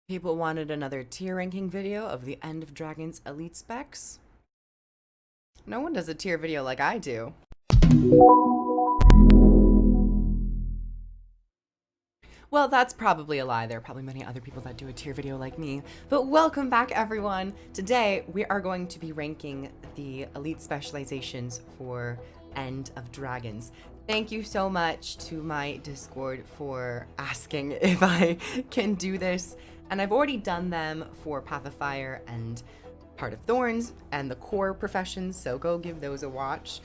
People wanted another tier ranking video of the End of Dragons elite specs. No one does a tier video like I do. Well, that's probably a lie. There are probably many other people that do a tier video like me. But welcome back, everyone. Today, we are going to be ranking the elite specializations for End of Dragons. Thank you so much to my Discord for asking if I can do this. And I've already done them for Path of Fire and Heart of Thorns and the core professions, so go give those a watch.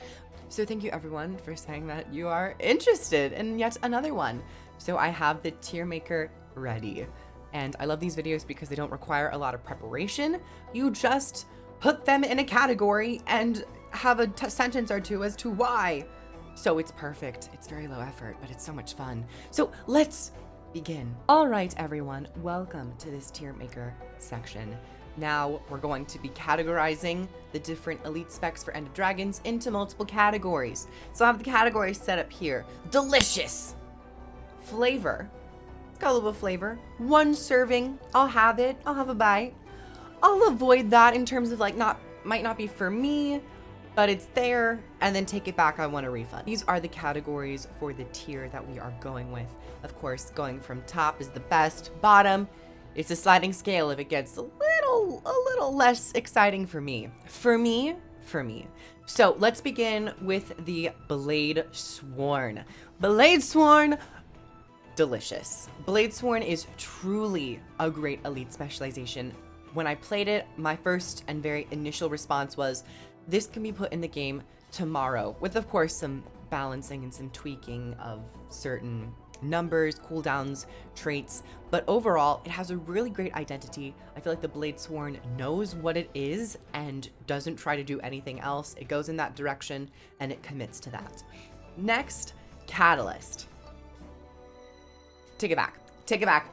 So thank you everyone for saying that you are interested in yet another one. So I have the tier maker ready. And I love these videos because they don't require a lot of preparation. You just put them in a category and have a sentence or two as to why. So it's perfect. It's very low effort, but it's so much fun. So let's begin. All right, everyone, welcome to this tier maker section. Now we're going to be categorizing the different elite specs for End of Dragons into multiple categories. So I have the categories set up here. Delicious. Flavor. It's got a little bit of flavor. One serving. I'll have it. I'll have a bite. I'll avoid that in terms of like might not be for me, but it's there, and then take it back, I want a refund. These are the categories for the tier that we are going with. Of course, going from top is the best. Bottom, it's a sliding scale if it gets a little less exciting for me. For me. So let's begin with the Blade Sworn. Blade Sworn, delicious. Blade Sworn is truly a great elite specialization. When I played it, my first and very initial response was, this can be put in the game tomorrow, with of course some balancing and some tweaking of certain numbers, cooldowns, traits, but overall it has a really great identity. I feel like the Blade Sworn knows what it is and doesn't try to do anything else. It goes in that direction and it commits to that. Next, Catalyst. Take it back.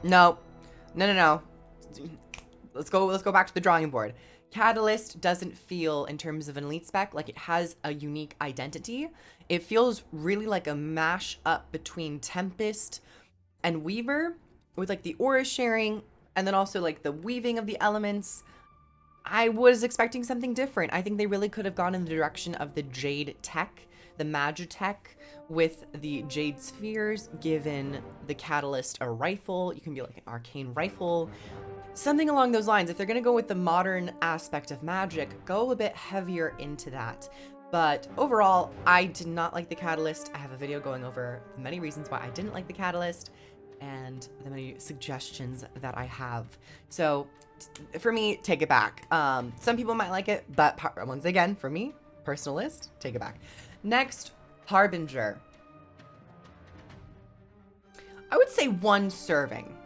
No. Let's go back to the drawing board. Catalyst doesn't feel, in terms of an elite spec, like it has a unique identity. It feels really like a mash up between Tempest and Weaver, with like the aura sharing and then also like the weaving of the elements. I was expecting something different. I think they really could have gone in the direction of the Jade tech, the Magitech, with the Jade spheres, given the Catalyst a rifle. You can be like an arcane rifle. Something along those lines. If they're going to go with the modern aspect of magic, go a bit heavier into that. But overall, I did not like the Catalyst. I have a video going over the many reasons why I didn't like the Catalyst and the many suggestions that I have. So for me, take it back. Some people might like it, but once again, for me, personal list, take it back. Next, Harbinger. I would say one serving.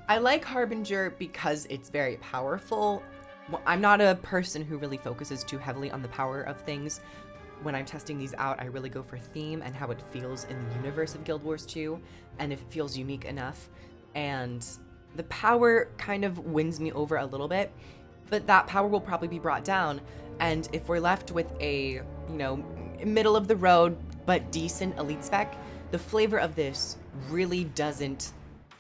I like Harbinger because it's very powerful. I'm not a person who really focuses too heavily on the power of things. When I'm testing these out, I really go for theme and how it feels in the universe of Guild Wars 2, and if it feels unique enough. And the power kind of wins me over a little bit, but that power will probably be brought down. And if we're left with a, middle of the road, but decent elite spec, the flavor of this really doesn't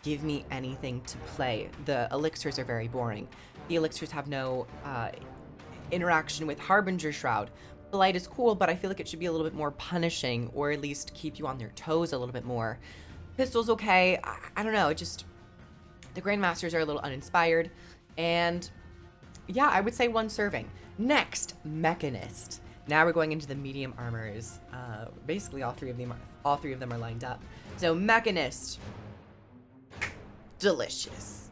give me anything to play. The elixirs are very boring. The elixirs have no interaction with Harbinger Shroud. Blight is cool, but I feel like it should be a little bit more punishing, or at least keep you on their toes a little bit more. Pistol's okay. I don't know. The Grandmasters are a little uninspired. And yeah, I would say one serving. Next, Mechanist. Now we're going into the medium armors. Basically all three of them are lined up. So Mechanist. Delicious.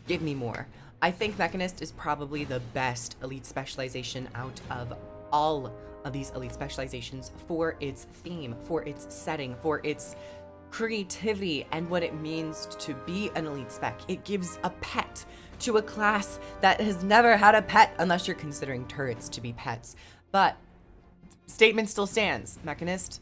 Give me more. I think Mechanist is probably the best elite specialization out of all of these elite specializations for its theme, for its setting, for its creativity, and what it means to be an elite spec. It gives a pet to a class that has never had a pet, unless you're considering turrets to be pets. But statement still stands. Mechanist,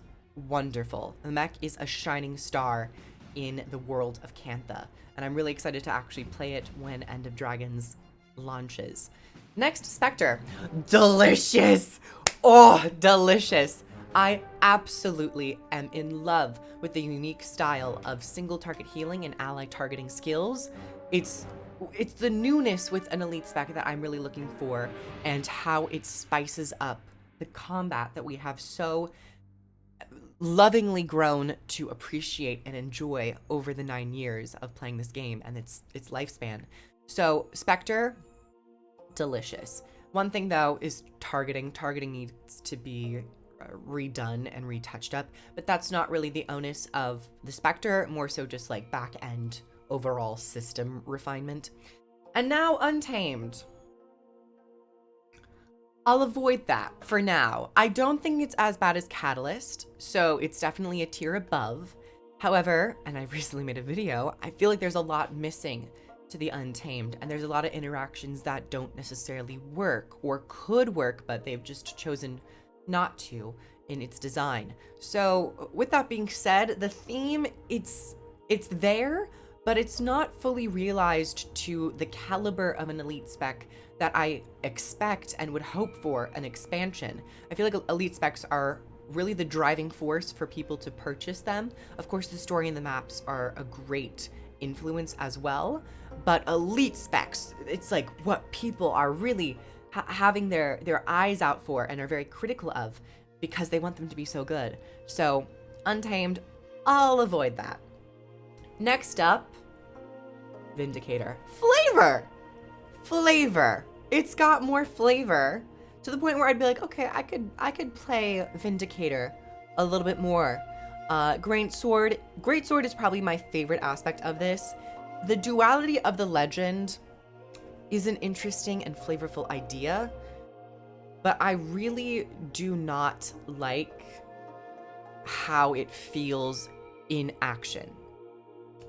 wonderful. The mech is a shining star in the world of Cantha, and I'm really excited to actually play it when End of Dragons launches. Next, Spectre. Delicious! Oh, delicious. I absolutely am in love with the unique style of single target healing and ally targeting skills. It's it's the newness with an elite spec that I'm really looking for, and how it spices up the combat that we have so lovingly grown to appreciate and enjoy over the 9 years of playing this game and its lifespan. So Spectre, delicious. One thing though is targeting. Targeting needs to be redone and retouched up, but that's not really the onus of the Spectre, more so just like back end overall system refinement. And now Untamed. I'll avoid that for now. I don't think it's as bad as Catalyst, so it's definitely a tier above. However, and I recently made a video, I feel like there's a lot missing to the Untamed, and there's a lot of interactions that don't necessarily work or could work, but they've just chosen not to in its design. So with that being said, the theme, it's there, but it's not fully realized to the caliber of an elite spec that I expect and would hope for an expansion. I feel like elite specs are really the driving force for people to purchase them. Of course, the story and the maps are a great influence as well, but elite specs, it's like what people are really having their eyes out for and are very critical of because they want them to be so good. So Untamed, I'll avoid that. Next up, Vindicator. Flavor. It's got more flavor to the point where I'd be like, okay, I could play Vindicator a little bit more. Greatsword is probably my favorite aspect of this. The duality of the legend is an interesting and flavorful idea, but I really do not like how it feels in action.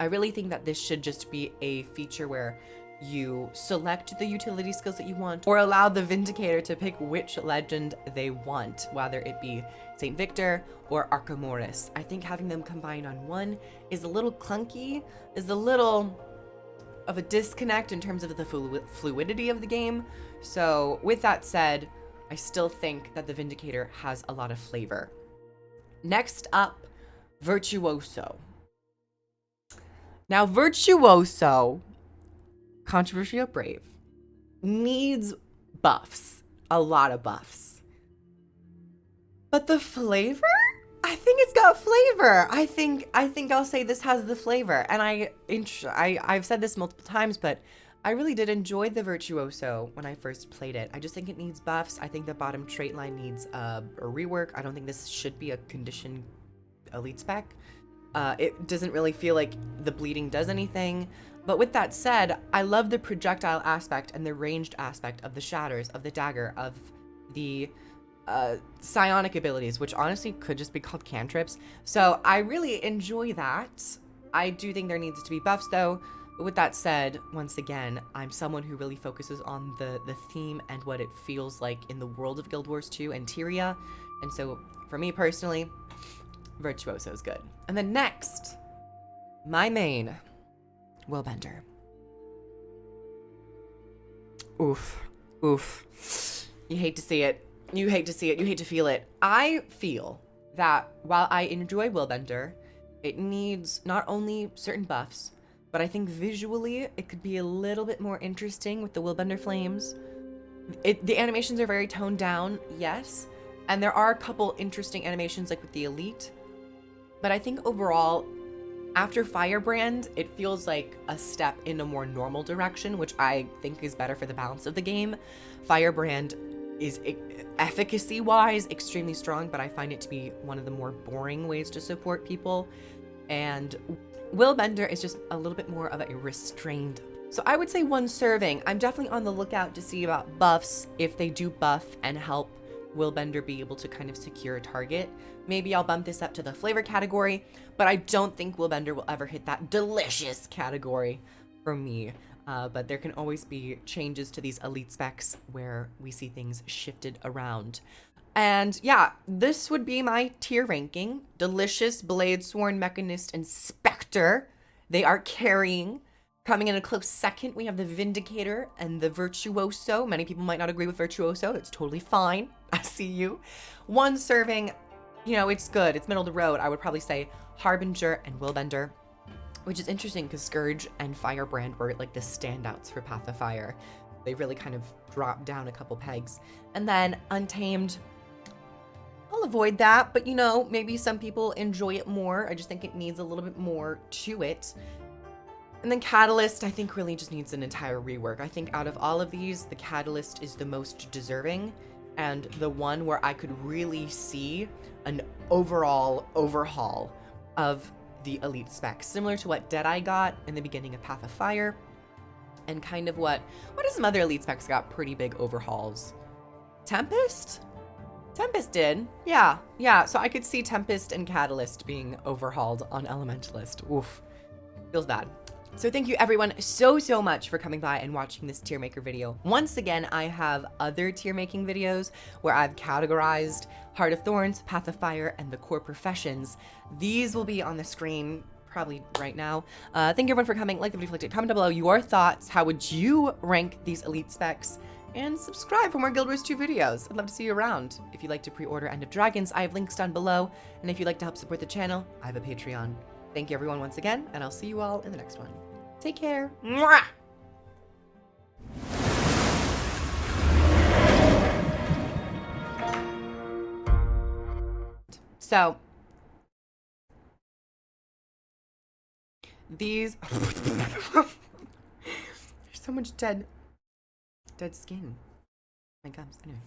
I really think that this should just be a feature where you select the utility skills that you want, or allow the Vindicator to pick which legend they want, whether it be St. Victor or Arcamoris. I think having them combined on one is a little clunky, is a little of a disconnect in terms of the fluidity of the game. So with that said, I still think that the Vindicator has a lot of flavor. Next up, Virtuoso. Now, Virtuoso, controversial brave, needs buffs, a lot of buffs. But the flavor? I think it's got flavor. I think I'll say this has the flavor. And I've said this multiple times, but I really did enjoy the Virtuoso when I first played it. I just think it needs buffs. I think the bottom trait line needs a rework. I don't think this should be a condition elite spec. It doesn't really feel like the bleeding does anything. But with that said, I love the projectile aspect and the ranged aspect of the shatters, of the dagger, of the psionic abilities, which honestly could just be called cantrips. So I really enjoy that. I do think there needs to be buffs though. But with that said, once again, I'm someone who really focuses on the theme and what it feels like in the world of Guild Wars 2 and Tyria. And so for me personally, Virtuoso is good. And then next, my main, Willbender. Oof. You hate to see it. You hate to see it. You hate to feel it. I feel that while I enjoy Willbender, it needs not only certain buffs, but I think visually it could be a little bit more interesting with the Willbender flames. The animations are very toned down, yes, and there are a couple interesting animations like with the Elite, but I think overall, after Firebrand, it feels like a step in a more normal direction, which I think is better for the balance of the game. Firebrand is efficacy-wise extremely strong, but I find it to be one of the more boring ways to support people. And Willbender is just a little bit more of a restrained. So I would say one serving. I'm definitely on the lookout to see about buffs, if they do buff and help Willbender be able to kind of secure a target. Maybe I'll bump this up to the flavor category, but I don't think Willbender will ever hit that delicious category for me. But there can always be changes to these elite specs where we see things shifted around. And yeah, this would be my tier ranking. Delicious, Bladesworn, Mechanist, and Spectre. They are carrying. Coming in a close second, we have the Vindicator and the Virtuoso. Many people might not agree with Virtuoso. It's totally fine. I see you. One serving, you know, it's good. It's middle of the road. I would probably say Harbinger and Willbender. which is interesting because Scourge and Firebrand were like the standouts for Path of Fire. They really kind of dropped down a couple pegs. And then Untamed, I'll avoid that, but you know, maybe some people enjoy it more. I just think it needs a little bit more to it. And then Catalyst, I think really just needs an entire rework. I think out of all of these, the Catalyst is the most deserving and the one where I could really see an overall overhaul of the elite specs, similar to what Deadeye got in the beginning of Path of Fire, and kind of what are some other elite specs got pretty big overhauls? Tempest? Tempest did. Yeah. So I could see Tempest and Catalyst being overhauled on Elementalist. Oof. Feels bad. So thank you everyone so much for coming by and watching this tier maker video. Once again, I have other tier making videos where I've categorized Heart of Thorns, Path of Fire, and the core professions. These will be on the screen probably right now. Thank you everyone for coming. Like the video, comment down below your thoughts. How would you rank these elite specs? And subscribe for more Guild Wars 2 videos. I'd love to see you around. If you'd like to pre-order End of Dragons, I have links down below. And if you'd like to help support the channel, I have a Patreon. Thank you everyone once again, and I'll see you all in the next one. Take care. Mwah! So, these, there's so much dead skin. My gums, anyway.